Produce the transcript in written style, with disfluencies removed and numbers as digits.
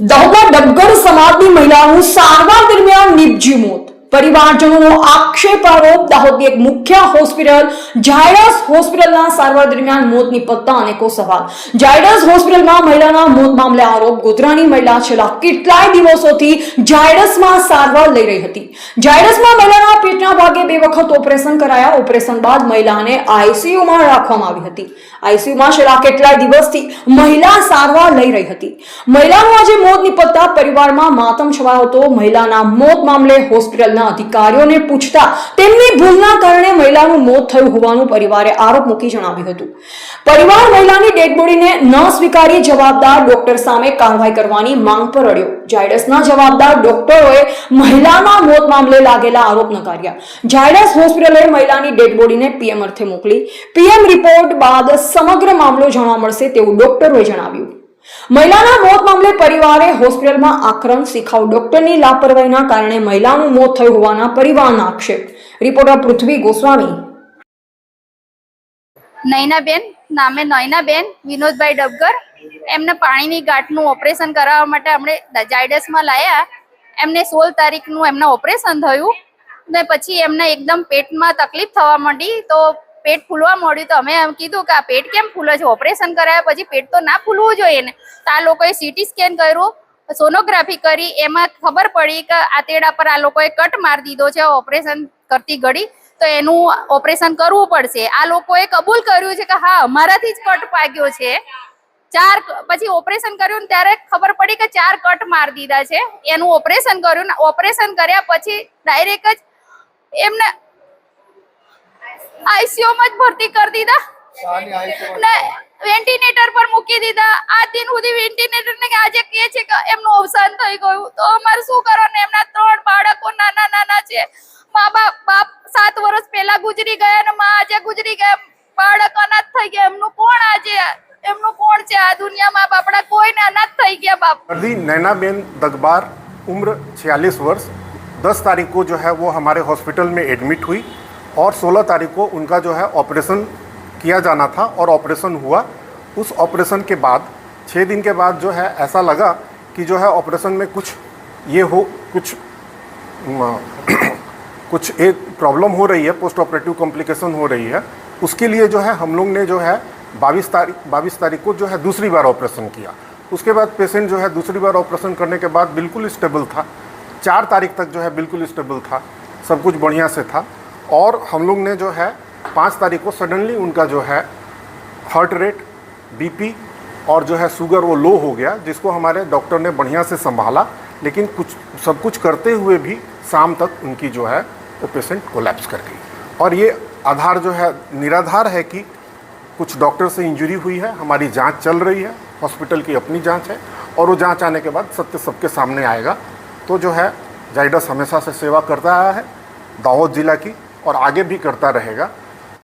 દાહોદના ડબગર સમાજની મહિલાનું સારવાર દરમિયાન નિપજ્યું મોત. પરિવારજનોનો આક્ષેપ આરોપ. દાહોદની એક મુખ્ય હોસ્પિટલ ઝાયડસ હોસ્પિટલના સારવાર દરમિયાન મોત નિપજતા અનેકો સવાલ. ઝાયડસ હોસ્પિટલમાં મહિલાના મોત મામલે આરોપ. ગોધરાની મહિલા છેલ્લા કેટલાય દિવસોથી ઝાયડસમાં સારવાર લઈ રહી હતી. ઝાયડસમાં મહિલાના પેટના ભાગે 2 વખત ઓપરેશન કરાયા. ઓપરેશન બાદ મહિલાને આઈસીયુમાં રાખવામાં આવી હતી. આઈસીયુમાં છેલ્લા કેટલાય દિવસથી મહિલા સારવાર લઈ રહી હતી. મહિલાનું આજે મોત નિપજતા પરિવારમાં માતમ છવાયો હતો. મહિલાના મોત મામલે હોસ્પિટલના અધિકારીઓને પૂછતા તેમની ભૂલના કારણે મહિલાનું મોત થયું હોવાનું પરિવારે આરોપ મૂકી જણાવ્યું હતું. પરિવાર મહિલાની ડેડ બોડીને ન સ્વીકારી જવાબદાર ડોક્ટર સામે કાર્યવાહી કરવાની માંગ પર અડ્યો. ઝાયડસના જવાબદાર ડોક્ટરોએ મહિલાના મોત મામલે લાગેલા આરોપ નકાર્યા. ઝાયડસ હોસ્પિટલે મહિલાની ડેડ બોડીને પીએમ અર્થે મોકલી. પીએમ રિપોર્ટ બાદ સમગ્ર મામલો જાણવા મળશે તેવું ડોક્ટરોએ જણાવ્યું. મહિલાના મોત મામલે પરિવારે હોસ્પિટલમાં આક્રમણ શીખાવ ડોક્ટરની લાપરવાહીના કારણે મહિલાનું મોત થયું હોવાના પરિવારના આક્ષેપ. રિપોર્ટર પૃથ્વી ગોસ્વામી. નયનાબેન નામે નયનાબેન વિનોદભાઈ ડબગર. એમને પાણીની ગાંઠનું ઓપરેશન કરાવવા માટે આપણે ઝાયડસમાં લાયા. એમને 16 તારીખનું એમના ઓપરેશન થયું ને પછી એમને એકદમ પેટમાં તકલીફ થવા માંડી. તો પેટ ફૂલવા મળ્યું તો અમે એમ કીધું કે આ પેટ કેમ ફૂલે છે? ઓપરેશન કરાયા પછી પેટ તો ના ફૂલવું જોઈએ ને. તો આ લોકોએ સીટી સ્કેન કર્યું, સોનોગ્રાફી કરી. એમાં ખબર પડી કે આંતરડા પર આ લોકોએ કટ મારી દીધો છે ઓપરેશન કરતી ઘડી. તો એનું ઓપરેશન કરવું પડશે. આ લોકોએ કબૂલ કર્યું છે કે હા અમારાથી જ કટ પાક્યો છે. 4 પછી ઓપરેશન કર્યું ને ત્યારે ખબર પડી કે 4 કટ મારી દીધા છે. એનું ઓપરેશન કર્યું ને ઓપરેશન કર્યા પછી ડાયરેક્ટ જ એમને આઈસીયુમાં જ ભરતી કરી દીધા ને વેન્ટિલેટર પર મૂકી દીધા. આ દિન સુધી વેન્ટિલેટર ને આજે કહે છે કે એમનું અવસાન થઈ ગયું. તો અમારે શું કરવાનું? એમના 3 બાળકો નાના નાના છે. બાપ 7 વર્ષ પહેલા ગુજરી ગયા ને માં આજે ગુજરી ગયા. બાળક અનાથ થઈ ગયા. એમનું કોણ છે આ દુનિયામાં? બાપડા કોઈને અનાથ થઈ ગયા. બાપ नैनाबेन दगबार उम्र 46 वर्ष 10 तारीख को जो है वो हमारे हॉस्पिटल में एडमिट हुई और 16 तारीख को उनका जो है ऑपरेशन किया जाना था और ऑपरेशन हुआ. उस ऑपरेशन के बाद 6 दिन के बाद जो है ऐसा लगा कि जो है ऑपरेशन में कुछ एक प्रॉब्लम हो रही है, पोस्ट ऑपरेटिव कॉम्प्लिकेशन हो रही है. उसके लिए जो है हम लोग ने जो है 22 तारीख को जो है दूसरी बार ऑपरेशन किया. उसके बाद पेशेंट जो है दूसरी बार ऑपरेशन करने के बाद बिल्कुल स्टेबल था. 4 तारीख तक जो है बिल्कुल स्टेबल था, सब कुछ बढ़िया से था. और हम लोग ने जो है 5 तारीख को सडनली उनका जो है हार्ट रेट, बीपी और जो है शुगर वो लो हो गया, जिसको हमारे डॉक्टर ने बढ़िया से संभाला. लेकिन सब कुछ करते हुए भी शाम तक उनकी जो है वो पेशेंट कोलैप्स कर गई. और ये आधार जो है निराधार है कि कुछ डॉक्टर से इंजरी हुई है. हमारी जांच चल रही है, हॉस्पिटल की अपनी जांच है और वो जांच आने के बाद सत्य सबके सामने आएगा. तो जो है ઝાયડસ हमेशा से सेवा करता आया है दाहोद जिला की और आगे भी करता रहेगा.